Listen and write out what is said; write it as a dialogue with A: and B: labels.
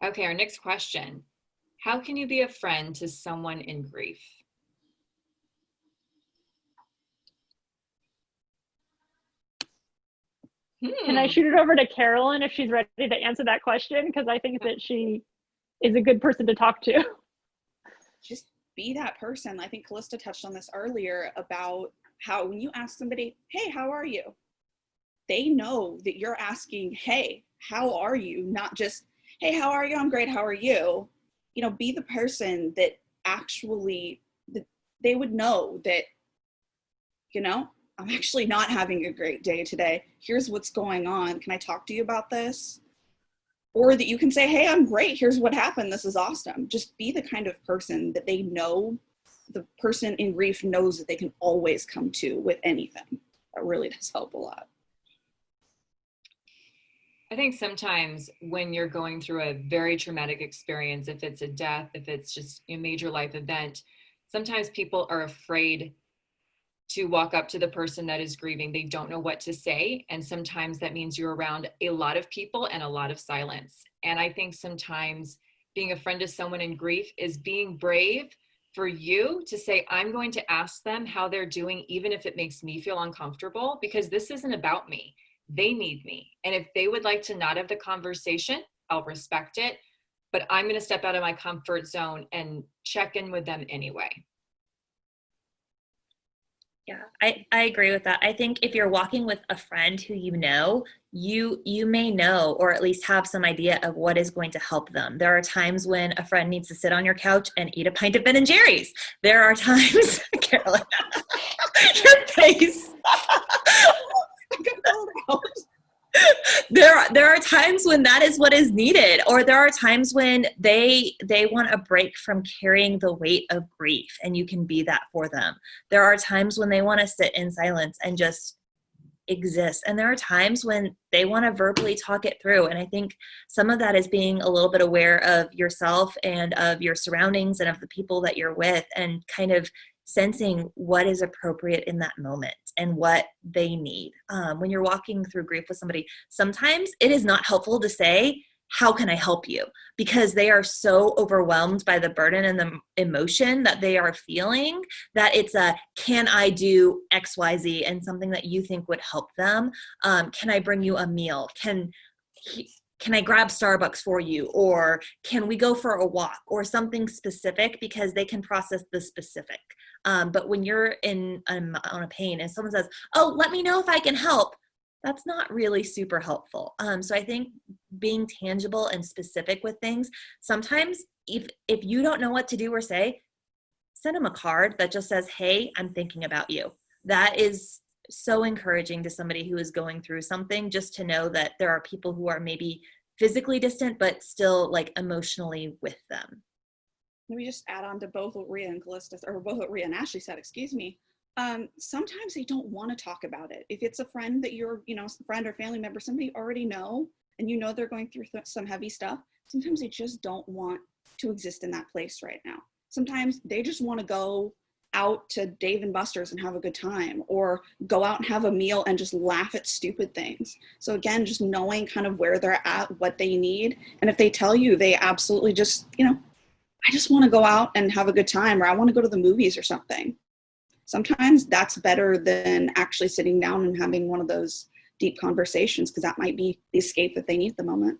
A: Okay, our next question. How can you be a friend to someone in grief?
B: Can I
A: Hmm.
B: shoot it over to Carolyn if she's ready to answer that question? Because I think that she is a good person to talk to.
C: Just be that person. I think Callista touched on this earlier about how when you ask somebody, hey, how are you? They know that you're asking, hey, how are you? Not just, hey, how are you? I'm great. How are you? You know, be the person that actually, that they would know that, you know, I'm actually not having a great day today. Here's what's going on. Can I talk to you about this? Or that you can say, hey, I'm great. Here's what happened. This is awesome. Just be the kind of person that they know, the person in grief knows that they can always come to with anything. That really does help a lot.
A: I think sometimes when you're going through a very traumatic experience, if it's a death, if it's just a major life event, sometimes people are afraid to walk up to the person that is grieving. They don't know what to say. And sometimes that means you're around a lot of people and a lot of silence. And I think sometimes being a friend to someone in grief is being brave for you to say, I'm going to ask them how they're doing, even if it makes me feel uncomfortable, because this isn't about me. They need me. And if they would like to not have the conversation, I'll respect it. But I'm going to step out of my comfort zone and check in with them anyway.
D: Yeah, I agree with that. I think if you're walking with a friend who you know, you may know or at least have some idea of what is going to help them. There are times when a friend needs to sit on your couch and eat a pint of Ben and Jerry's. There are times, Carolyn, your face. There are times when that is what is needed, or there are times when they want a break from carrying the weight of grief, and you can be that for them. There are times when they want to sit in silence and just exist, and there are times when they want to verbally talk it through. And I think some of that is being a little bit aware of yourself and of your surroundings and of the people that you're with, and kind of sensing what is appropriate in that moment and what they need. When you're walking through grief with somebody, sometimes it is not helpful to say, how can I help you? Because they are so overwhelmed by the burden and the emotion that they are feeling, that it's a, can I do XYZ, and something that you think would help them? Can I bring you a meal? Can I grab Starbucks for you? Or can we go for a walk, or something specific, because they can process the specific. But when you're on a pain and someone says, oh, let me know if I can help, that's not really super helpful. So I think being tangible and specific with things, sometimes if you don't know what to do or say, send them a card that just says, hey, I'm thinking about you. That is so encouraging to somebody who is going through something, just to know that there are people who are maybe physically distant, but still like emotionally with them.
C: Let me just add on to both what Rhea and Callista, or both what Rhea and Ashley said, excuse me. Sometimes they don't want to talk about it. If it's a friend that you're, friend or family member, somebody you already know, and you know they're going through some heavy stuff, sometimes they just don't want to exist in that place right now. Sometimes they just want to go out to Dave and Buster's and have a good time, or go out and have a meal and just laugh at stupid things. So again, just knowing kind of where they're at, what they need. And if they tell you, they absolutely just, I just want to go out and have a good time, or I want to go to the movies or something. Sometimes that's better than actually sitting down and having one of those deep conversations, because that might be the escape that they need at the moment.